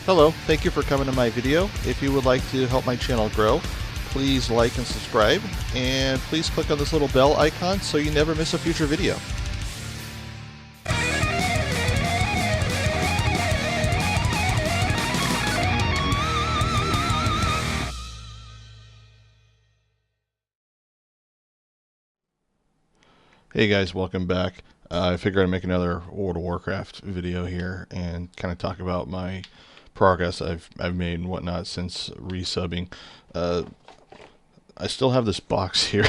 Hello, thank you for coming to my video. If you would like to help my channel grow, please like and subscribe, and please click on this little bell icon so you never miss a future video. Hey guys, welcome back. I figured I'd make another World of Warcraft video here and kind of talk about my progress I've made and whatnot since resubbing. I still have this box here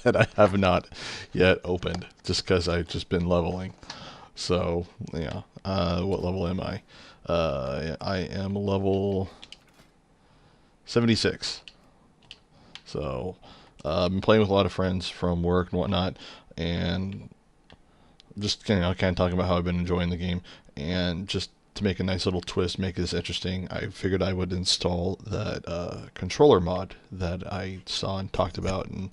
that I have not yet opened just because I've just been leveling. So yeah, what level am I? I am level 76. So I've been playing with a lot of friends from work and whatnot, and just kind of talking about how I've been enjoying the game. And just to make a nice little twist, make this interesting, I figured I would install that controller mod that I saw and talked about. And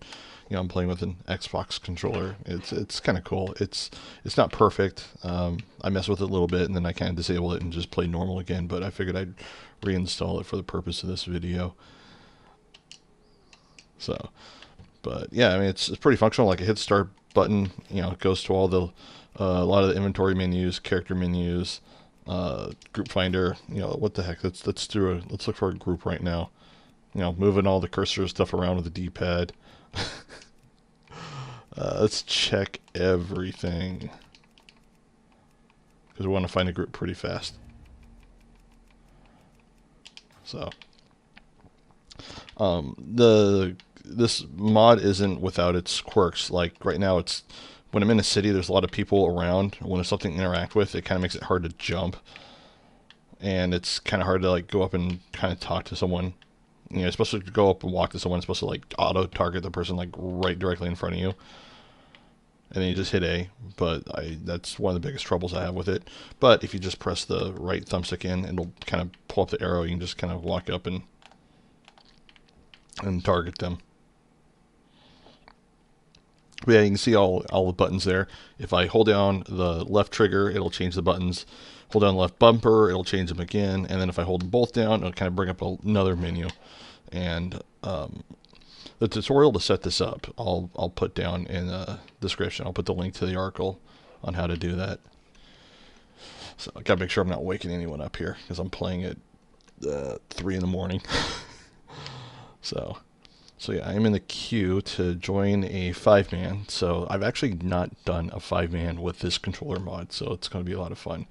I'm playing with an Xbox controller. It's kind of cool. It's not perfect. I mess with it a little bit and then I kind of disable it and just play normal again. But I figured I'd reinstall it for the purpose of this video. So, but yeah, I mean it's pretty functional. Like, I hit start button, it goes to all the a lot of the inventory menus, character menus, group finder. What the heck? Let's look for a group right now. Moving all the cursor stuff around with the D-pad. Let's check everything because we want to find a group pretty fast. So this mod isn't without its quirks. Like right now, it's when I'm in a city, there's a lot of people around. When there's something to interact with, it kind of makes it hard to jump, and it's kind of hard to like go up and kind of talk to someone. You're supposed to go up and walk to someone. It's supposed to like auto target the person like right directly in front of you, and then you just hit A. But that's one of the biggest troubles I have with it. But if you just press the right thumbstick in, it'll kind of pull up the arrow. You can just kind of walk up and target them. But yeah, you can see all the buttons there. If I hold down the left trigger, it'll change the buttons. Hold down the left bumper, it'll change them again. And then if I hold them both down, it'll kind of bring up another menu. And the tutorial to set this up, I'll put down in the description. I'll put the link to the article on how to do that. So I gotta make sure I'm not waking anyone up here because I'm playing at 3 in the morning. So yeah, I'm in the queue to join a 5-man. So I've actually not done a 5-man with this controller mod, so it's going to be a lot of fun.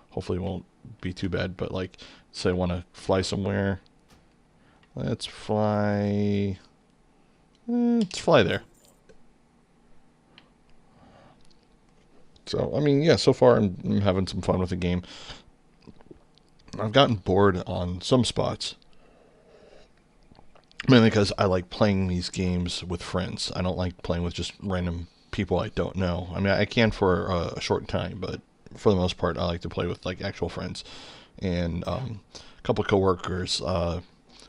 Hopefully it won't be too bad, but like, say I want to fly somewhere. Let's fly there. So, I mean, yeah, so far I'm having some fun with the game. I've gotten bored on some spots. Mainly because I like playing these games with friends. I don't like playing with just random people I don't know. I mean, I can for a short time, but for the most part, I like to play with like actual friends. And a couple of coworkers,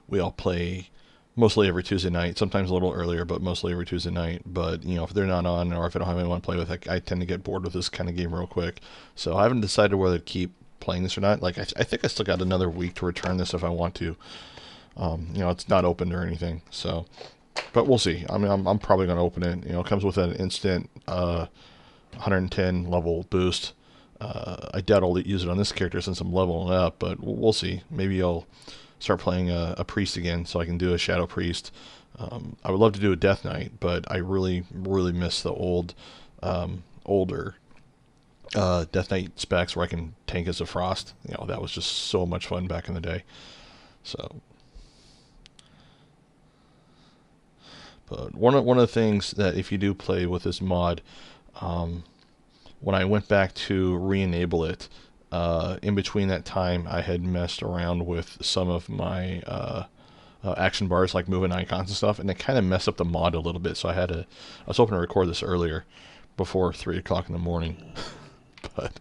we all play mostly every Tuesday night. Sometimes a little earlier, but mostly every Tuesday night. But if they're not on, or if I don't have anyone to play with, I tend to get bored with this kind of game real quick. So I haven't decided whether to keep playing this or not. Like, I think I still got another week to return this if I want to. It's not opened or anything, so, but we'll see. I mean, I'm probably going to open it. It comes with an instant 110 level boost. I doubt I'll use it on this character since I'm leveling up, but we'll see. Maybe I'll start playing a priest again so I can do a shadow priest. I would love to do a death knight, but I really miss the older death knight specs where I can tank as a frost. That was just so much fun back in the day. So. But one of the things that if you do play with this mod, when I went back to re-enable it, in between that time I had messed around with some of my action bars, like moving icons and stuff, and it kind of messed up the mod a little bit. So I was hoping to record this earlier, before 3 o'clock in the morning, but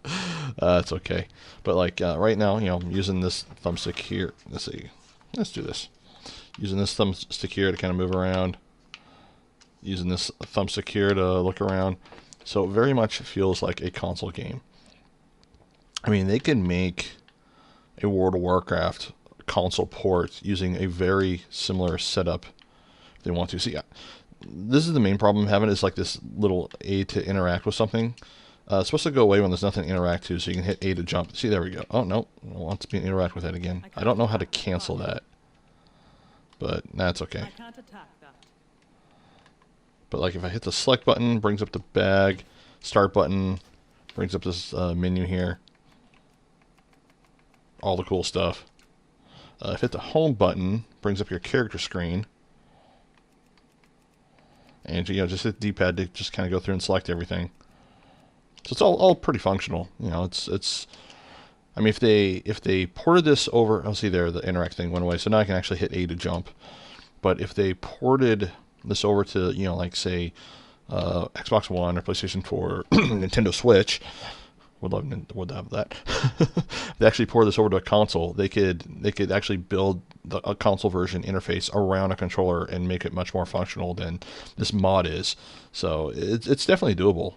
it's okay. But like right now, I'm using this thumbstick here. Let's see, let's do this. Using this thumbstick here to kind of move around. Using this thumbstick here to look around. So it very much feels like a console game. I mean, they can make a World of Warcraft console port using a very similar setup if they want to. See, this is the main problem I'm having, is like this little A to interact with something. It's supposed to go away when there's nothing to interact to, so you can hit A to jump. See, there we go. Oh, no. It wants me to interact with that again. I don't know how to cancel that, but that's okay. But like if I hit the select button, brings up the bag. Start button brings up this menu here. All the cool stuff. If I hit the home button, brings up your character screen. And just hit the D-pad to just kind of go through and select everything. So it's all pretty functional. It's. I mean, if they ported this over, I'll see there the interact thing went away. So now I can actually hit A to jump. But if they ported this over to like say Xbox One or PlayStation 4, Nintendo Switch, would have that. They actually pour this over to a console. They could actually build a console version interface around a controller and make it much more functional than this mod is. So it's definitely doable.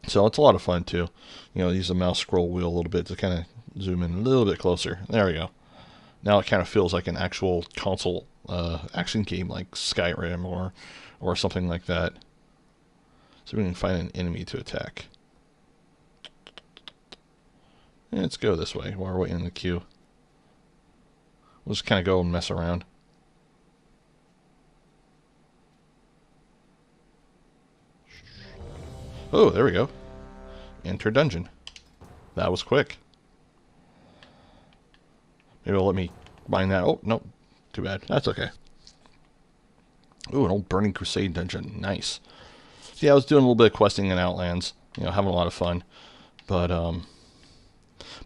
So it's a lot of fun too. Use the mouse scroll wheel a little bit to kind of zoom in a little bit closer. There we go. Now it kind of feels like an actual console action game like Skyrim or something like that. So we can find an enemy to attack. And let's go this way while we're waiting in the queue. We'll just kind of go and mess around. Oh, there we go. Enter dungeon. That was quick. Maybe it'll let me mine that. Oh, no. Too bad. That's okay. Ooh, an old Burning Crusade dungeon. Nice. So yeah, I was doing a little bit of questing in Outlands. Having a lot of fun. But,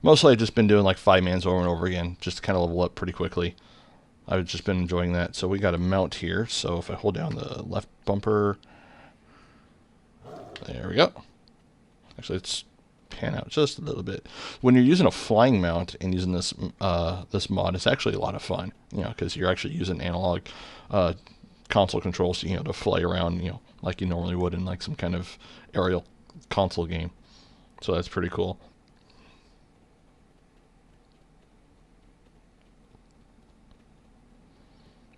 mostly I've just been doing like 5-mans over and over again, just to kind of level up pretty quickly. I've just been enjoying that. So we got a mount here. So if I hold down the left bumper, there we go. Actually, let's pan out just a little bit. When you're using a flying mount and using this this mod, it's actually a lot of fun. Because you're actually using analog console controls, to fly around, like you normally would in like some kind of aerial console game. So that's pretty cool.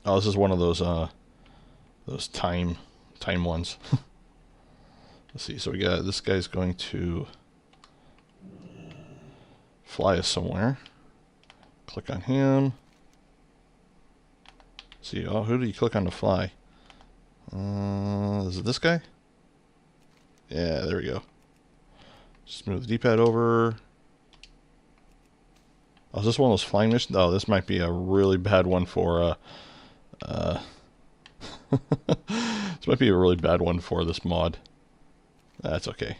Oh, this is one of those time ones. Let's see. So we got this guy's going to fly us somewhere. Click on him. See, oh, who do you click on to fly? Is it this guy? Yeah, there we go. Just move the D-pad over. Oh, is this one of those flying missions? Oh, this might be a really bad one for this might be a really bad one for this mod. That's okay.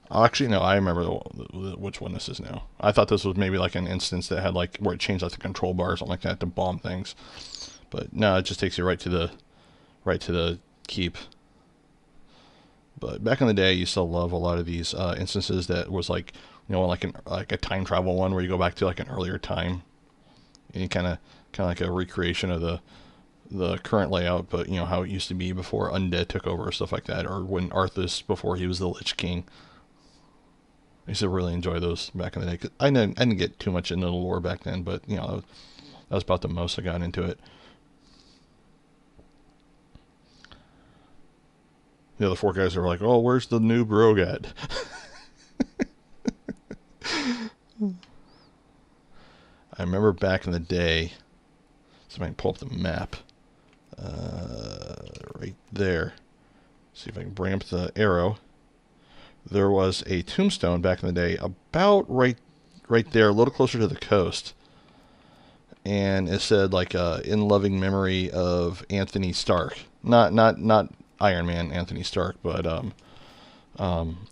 Oh, actually, no, I remember which one this is now. I thought this was maybe like an instance that had like where it changed like the control bar or something like that to bomb things. But no, it just takes you right to the keep. But back in the day, I used to love a lot of these instances that was like, like a time travel one where you go back to like an earlier time, and you kind of like a recreation of the current layout, but how it used to be before Undead took over or stuff like that, or when Arthas before he was the Lich King. I used to really enjoy those back in the day. 'Cause I didn't get too much into the lore back then, but that was about the most I got into it. The other 4 guys are like, "Oh, where's the new rogue at?" I remember back in the day. So I can pull up the map. Right there. See if I can bring up the arrow. There was a tombstone back in the day, about right there, a little closer to the coast, and it said like in loving memory of Anthony Stark, not Iron Man Anthony Stark, but it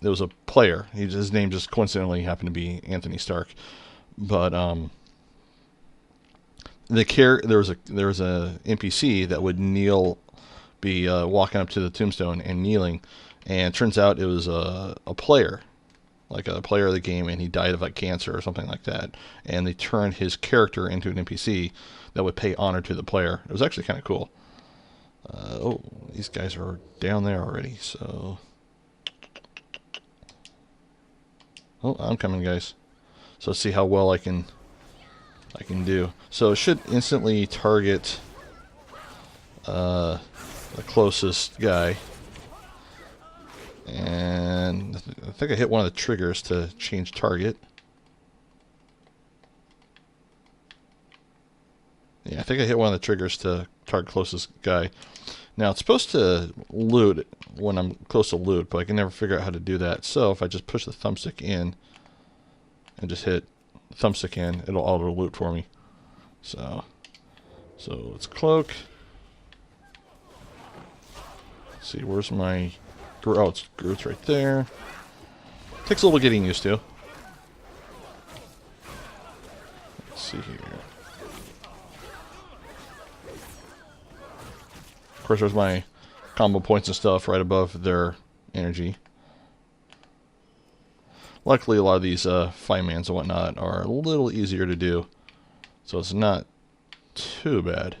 was a player. His name just coincidentally happened to be Anthony Stark, but there was a NPC that would be walking up to the tombstone and kneeling. And it turns out it was a player, like a player of the game, and he died of like cancer or something like that. And they turned his character into an NPC that would pay honor to the player. It was actually kind of cool. Oh, these guys are down there already, so... Oh, I'm coming, guys. So let's see how well I can do. So it should instantly target the closest guy. And I think I hit one of the triggers to change target. Yeah, I think I hit one of the triggers to target closest guy. Now, it's supposed to loot when I'm close to loot, but I can never figure out how to do that. So if I just push the thumbstick in and just hit thumbstick in, it'll auto loot for me. So let's cloak. Let's see, where's my... Oh, it's Groot's right there. Takes a little getting used to. Let's see here. Of course, there's my combo points and stuff right above their energy. Luckily, a lot of these five-mans and whatnot are a little easier to do, so it's not too bad.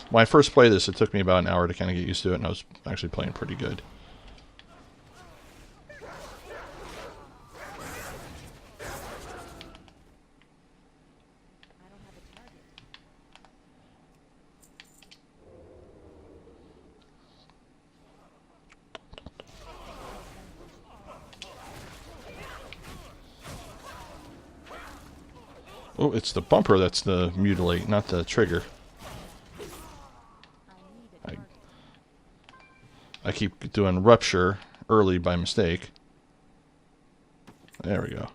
When I first played this, it took me about an hour to kind of get used to it, and I was actually playing pretty good. Oh, it's the bumper that's the mutilate, not the trigger. I keep doing rupture early by mistake. There we go.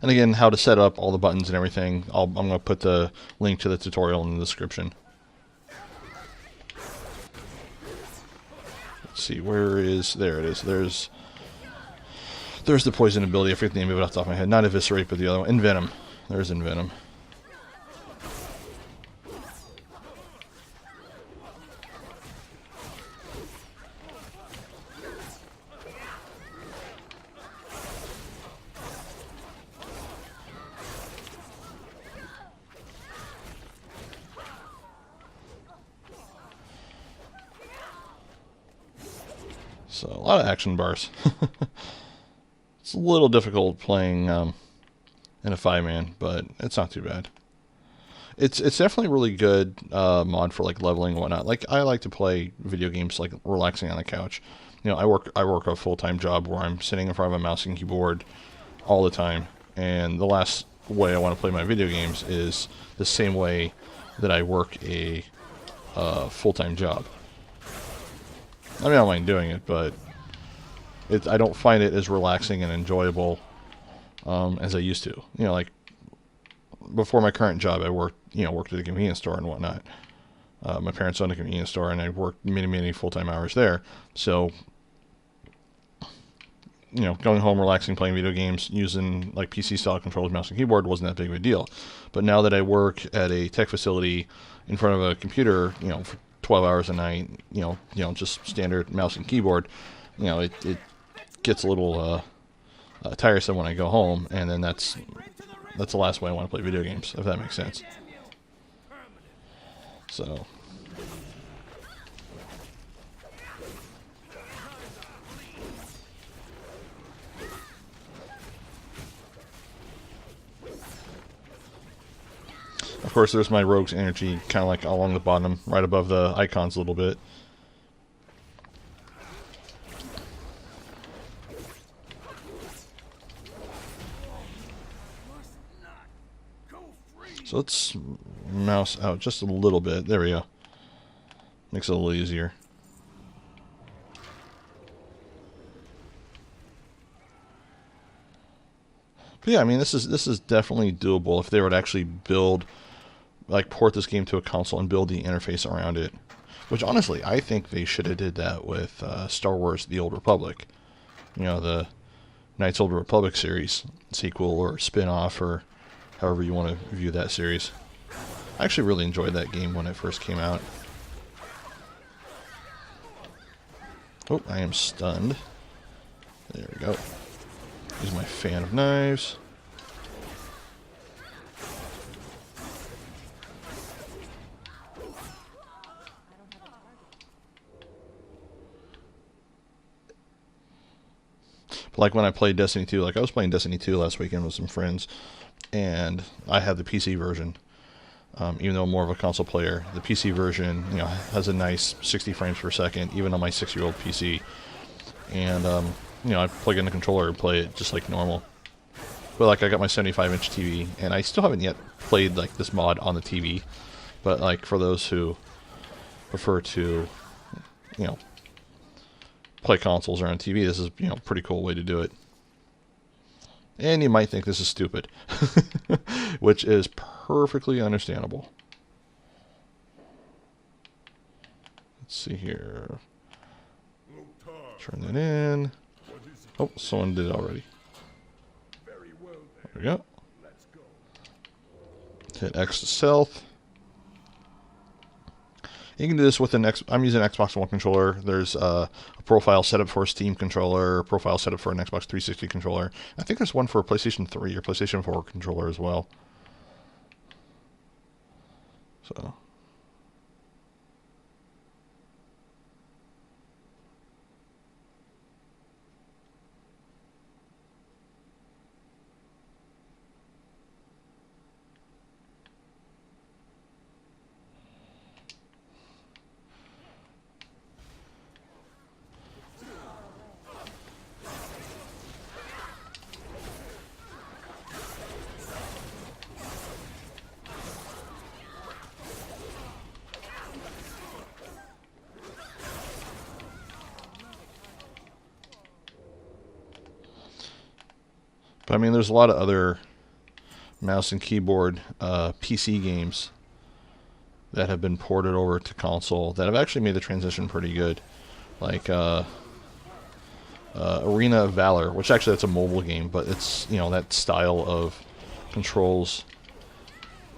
And again, how to set up all the buttons and everything, I'm going to put the link to the tutorial in the description. Let's see, where is... There it is. There's the poison ability. I forget the name of it off the top of my head. Not Eviscerate, but the other one. Envenom. There's Envenom. So, a lot of action bars. It's a little difficult playing in a five-man, but it's not too bad. It's definitely a really good mod for like leveling and whatnot. Like, I like to play video games like relaxing on the couch. You know, I work a full-time job where I'm sitting in front of a mouse and keyboard all the time, and the last way I want to play my video games is the same way that I work a full-time job. I mean, I don't mind doing it, but I don't find it as relaxing and enjoyable as I used to. You know, like before my current job, I worked at a convenience store and whatnot. My parents owned a convenience store, and I worked many full-time hours there. So, you know, going home, relaxing, playing video games, using like PC-style controllers, mouse and keyboard wasn't that big of a deal. But now that I work at a tech facility in front of a computer, you know, for 12 hours a night, you know, just standard mouse and keyboard, you know, it gets a little tiresome when I go home, and then that's the last way I want to play video games, if that makes sense. So, of course, there's my rogue's energy, kind of like along the bottom, right above the icons a little bit. So let's mouse out just a little bit. There we go. Makes it a little easier. But yeah, I mean, this is definitely doable if they would actually build, like, port this game to a console and build the interface around it. Which, honestly, I think they should have did that with Star Wars: The Old Republic. You know, the Knights of the Old Republic series, sequel or spin-off, or however you want to view that series. I actually really enjoyed that game when it first came out. Oh, I am stunned. There we go. Use my fan of knives. Like when I played Destiny 2, like I was playing Destiny 2 last weekend with some friends, and I had the PC version. Even though I'm more of a console player, the PC version, has a nice 60 frames per second, even on my 6-year-old PC. And I plug in the controller and play it just like normal. But like I got my 75-inch TV, and I still haven't yet played like this mod on the TV. But like for those who prefer to, you know, play consoles or on TV, this is a pretty cool way to do it. And you might think this is stupid, which is perfectly understandable. Let's see here. Turn that in. Oh, someone did it already. There we go. Hit X to stealth. You can do this with I'm using an Xbox One controller. There's a profile setup for a Steam controller, a profile setup for an Xbox 360 controller. I think there's one for a PlayStation 3 or PlayStation 4 controller as well. So. But I mean, there's a lot of other mouse and keyboard PC games that have been ported over to console that have actually made the transition pretty good. Like Arena of Valor, which actually that's a mobile game, but it's, that style of controls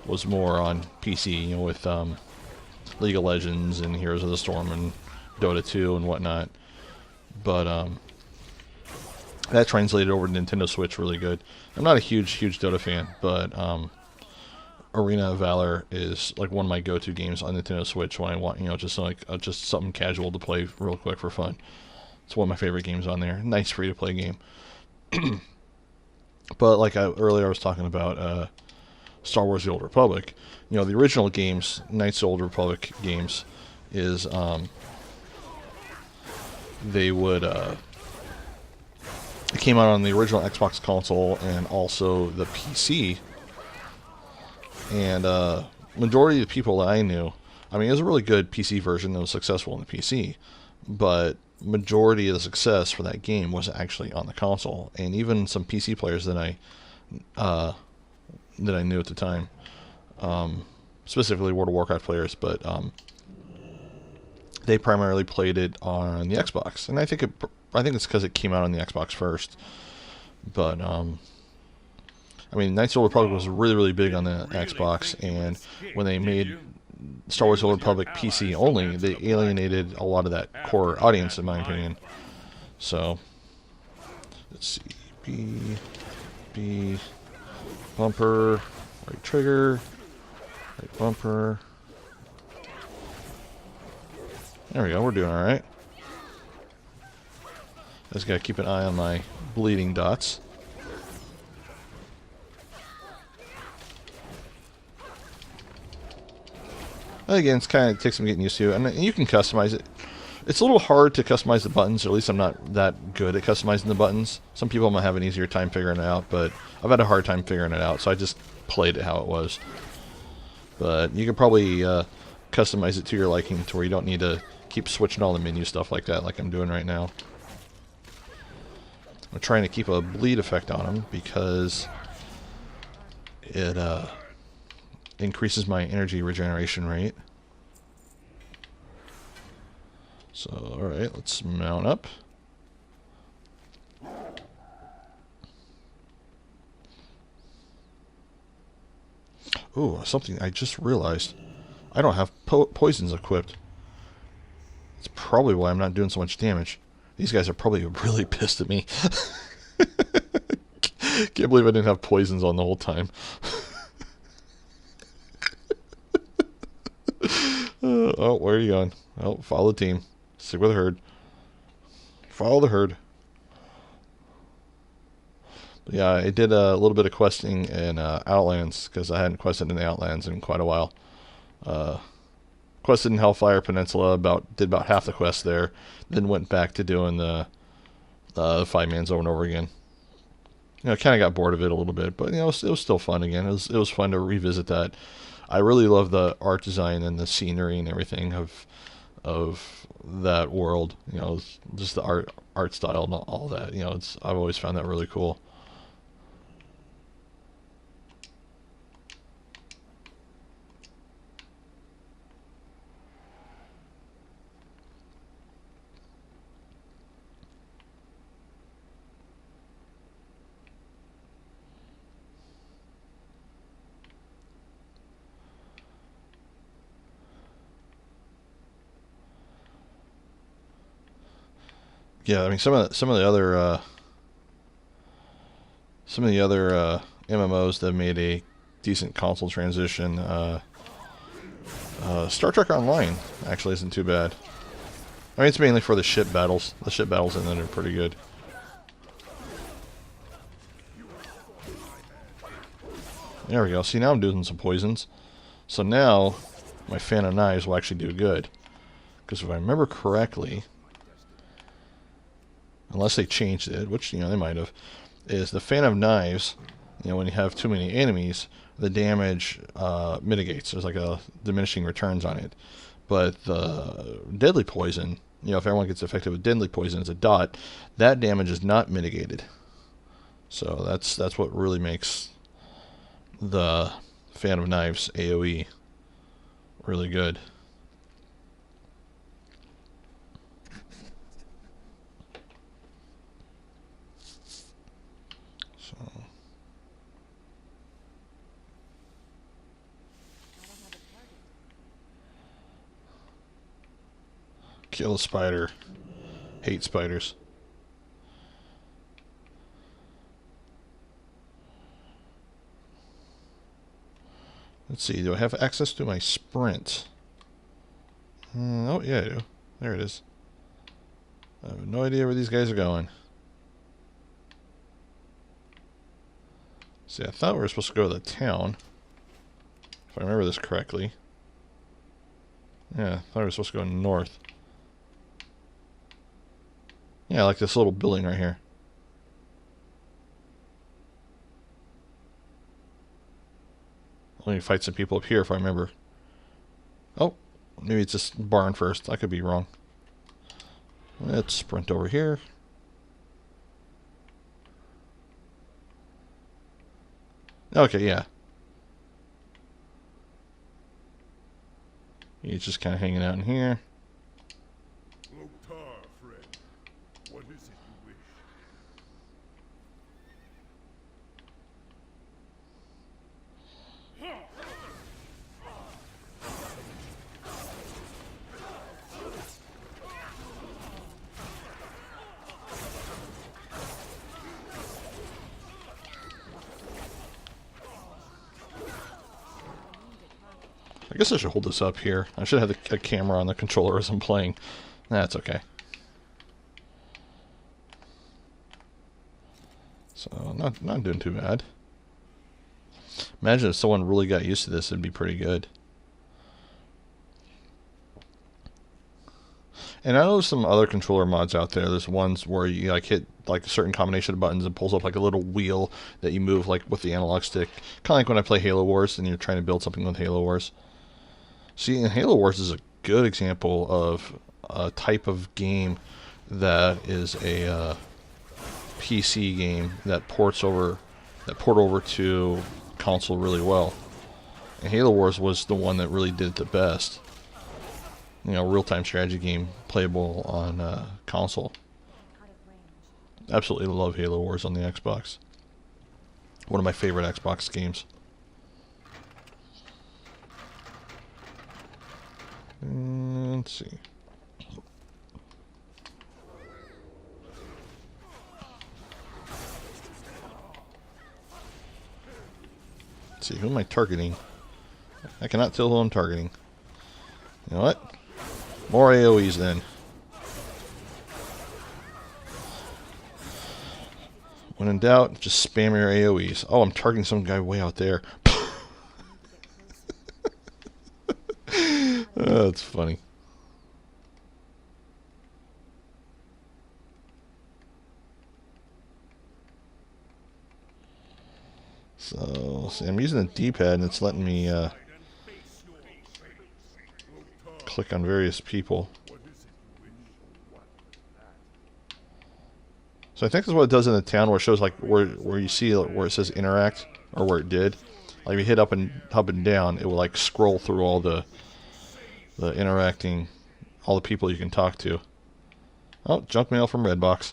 was more on PC, with League of Legends and Heroes of the Storm and Dota 2 and whatnot. But that translated over to Nintendo Switch really good. I'm not a huge Dota fan, but Arena of Valor is like one of my go-to games on Nintendo Switch when I want, just something casual to play real quick for fun. It's one of my favorite games on there. Nice free-to-play game. But like earlier I was talking about Star Wars: The Old Republic. The original games, Knights of the Old Republic games, is they would it came out on the original Xbox console and also the PC. And majority of the people that I knew, I mean, it was a really good PC version that was successful in the PC, but majority of the success for that game was actually on the console. And even some PC players that I knew at the time, specifically World of Warcraft players, but they primarily played it on the Xbox. And I think it's because it came out on the Xbox first. But I mean, Knights of the Old Republic was really, really big on the Xbox, and when they made Star Wars: The Old Republic PC only, they alienated a lot of that core audience, in my opinion. So, let's see, B, bumper, right trigger, right bumper. There we go, we're doing alright. Just gotta keep an eye on my bleeding dots. Again, it's kind of takes some getting used to, and you can customize it. It's a little hard to customize the buttons, or at least I'm not that good at customizing the buttons. Some people might have an easier time figuring it out, but I've had a hard time figuring it out, so I just played it how it was. But you could probably customize it to your liking, to where you don't need to keep switching all the menu stuff like that, like I'm doing right now. I'm trying to keep a bleed effect on them because it increases my energy regeneration rate. So, alright, let's mount up. Ooh, something I just realized. I don't have poisons equipped. That's probably why I'm not doing so much damage. These guys are probably really pissed at me. Can't believe I didn't have poisons on the whole time. Oh, where are you going? Oh, follow the team. Stick with the herd. Follow the herd. But yeah, I did a little bit of questing in Outlands because I hadn't quested in the Outlands in quite a while. Uh, Quested in Hellfire Peninsula, did about half the quest there, then went back to doing the 5-mans over and over again. Kind of got bored of it a little bit, but it was still fun again. It was fun to revisit that. I really love the art design and the scenery and everything of that world. Just the art style and all that. I've always found that really cool. Yeah, I mean some of the other MMOs that made a decent console transition. Star Trek Online actually isn't too bad. I mean, it's mainly for the ship battles. The ship battles in it are pretty good. There we go. See, now I'm doing some poisons. So now my fan of knives will actually do good. Because if I remember correctly, unless they changed it, which they might have, is the fan of knives. When you have too many enemies, the damage mitigates. There's like a diminishing returns on it. But the deadly poison, if everyone gets affected with deadly poison as a dot, that damage is not mitigated. So that's what really makes the fan of knives AoE really good. So kill a spider. Hate spiders. Let's see, do I have access to my sprint? Oh, yeah, I do. There it is. I have no idea where these guys are going. See, I thought we were supposed to go to the town. If I remember this correctly. Yeah, I thought we were supposed to go north. Yeah, like this little building right here. Let me fight some people up here if I remember. Oh, maybe it's this barn first. I could be wrong. Let's sprint over here. Okay, yeah. He's just kind of hanging out in here. What is it you wish? I guess I should hold this up here. I should have a camera on the controller as I'm playing. That's okay. So, not doing too bad. Imagine if someone really got used to this, it'd be pretty good. And I know there's some other controller mods out there. There's ones where you hit like a certain combination of buttons and pulls up like a little wheel that you move like with the analog stick. Kind of like when I play Halo Wars and you're trying to build something with Halo Wars. See, and Halo Wars is a good example of a type of game that is a PC game that port over to console really well. And Halo Wars was the one that really did it the best. Real-time strategy game playable on console. Absolutely love Halo Wars on the Xbox. One of my favorite Xbox games. Let's see. Let's see, who am I targeting? I cannot tell who I'm targeting. You know what? More AoEs then. When in doubt, just spam your AoEs. Oh, I'm targeting some guy way out there. Oh, that's funny. So, see, I'm using the D-pad and it's letting me click on various people. So I think that's what it does in the town, where it shows like where you see where it says interact, or where it did. Like if you hit up and down, it will like scroll through all the interacting, all the people you can talk to. Oh, junk mail from Redbox.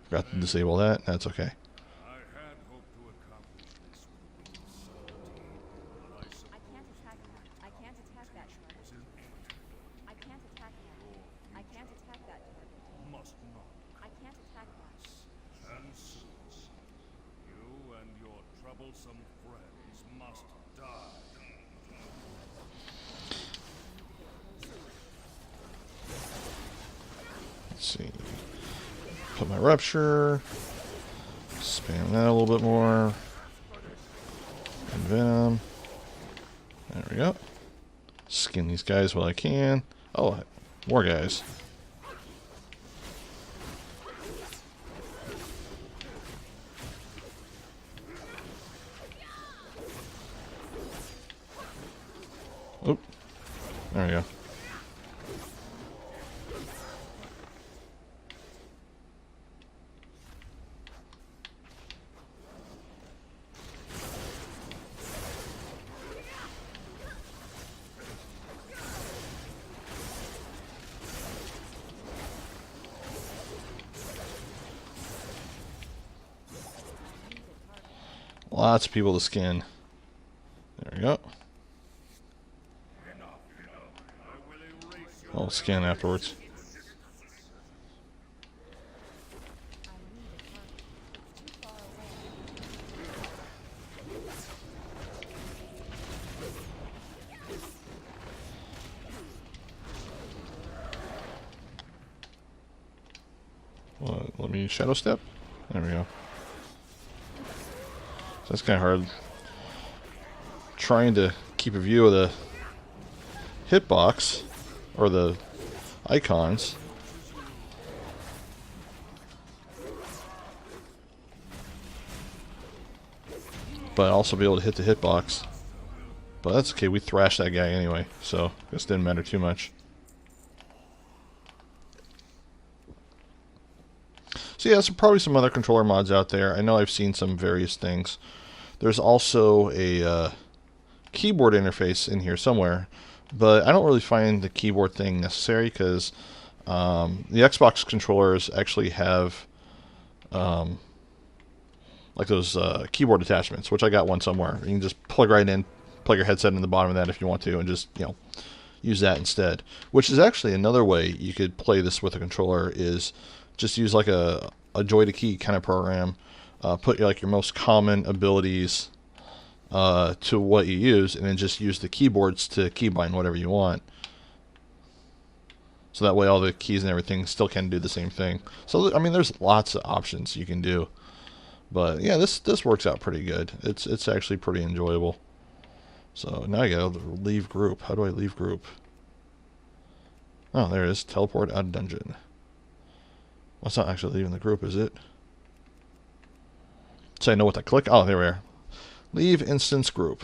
Forgot to disable that. That's okay. Let's see. Put my rupture. Spam that a little bit more. And venom. There we go. Skin these guys while I can. Oh, more guys. Oop. There we go. Lots of people to skin. There we go. I'll scan afterwards. Well, let me shadow step. There we go. So that's kind of hard. Trying to keep a view of the hitbox or the icons. But also be able to hit the hitbox. But that's okay, we thrashed that guy anyway, so this didn't matter too much. So yeah, there's probably some other controller mods out there. I know I've seen some various things. There's also a keyboard interface in here somewhere, but I don't really find the keyboard thing necessary because the Xbox controllers actually have like those keyboard attachments, which I got one somewhere. You can just plug right in, plug your headset in the bottom of that if you want to, and just, you know, use that instead. Which is actually another way you could play this with a controller, is just use like a joy to key kind of program. Put like your most common abilities to what you use, and then just use the keyboards to keybind whatever you want. So that way all the keys and everything still can do the same thing. So I mean, there's lots of options you can do. But yeah, this works out pretty good. It's actually pretty enjoyable. So now I gotta leave group. How do I leave group? Oh, there it is. Teleport out of dungeon. Well, it's not actually leaving the group, is it? So I know what to click. Oh, there we are. Leave instance group.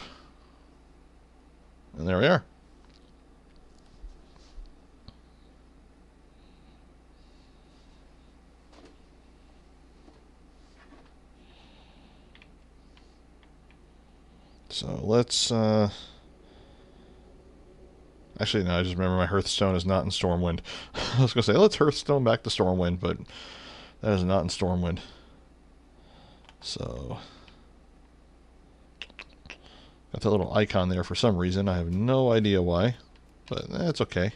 And there we are. So let's actually, no, I just remember my Hearthstone is not in Stormwind. I was going to say, let's Hearthstone back to Stormwind, but that is not in Stormwind. So got that little icon there for some reason. I have no idea why, but that's okay.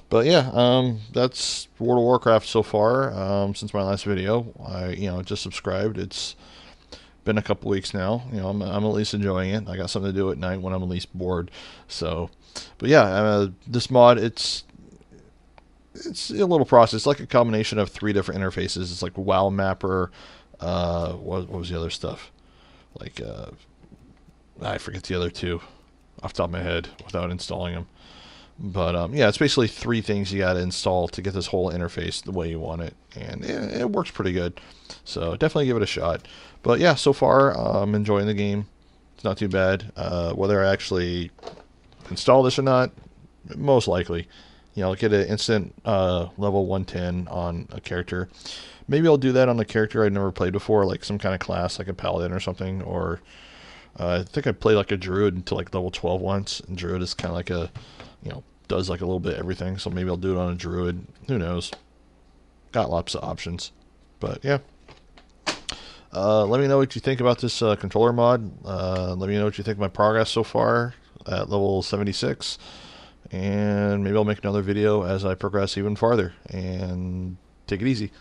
But yeah, that's World of Warcraft so far. Since my last video, I just subscribed. It's been a couple weeks now. I'm at least enjoying it. I got something to do at night when I'm at least bored. So, but yeah, this mod, it's it's a little process. It's like a combination of 3 different interfaces. It's like WoW Mapper. What was the other stuff? Like I forget the other two off the top of my head without installing them. But yeah, it's basically 3 things you got to install to get this whole interface the way you want it, and it works pretty good. So definitely give it a shot. But yeah, so far I'm enjoying the game. It's not too bad. Whether I actually install this or not, most likely. I'll get an instant level 110 on a character. Maybe I'll do that on a character I've never played before, like some kind of class, like a paladin or something. Or I think I played like a druid until like level 12 once. And druid is kind of like a, does like a little bit of everything. So maybe I'll do it on a druid. Who knows? Got lots of options. But yeah. Let me know what you think about this controller mod. Let me know what you think of my progress so far at level 76. And maybe I'll make another video as I progress even farther. And take it easy.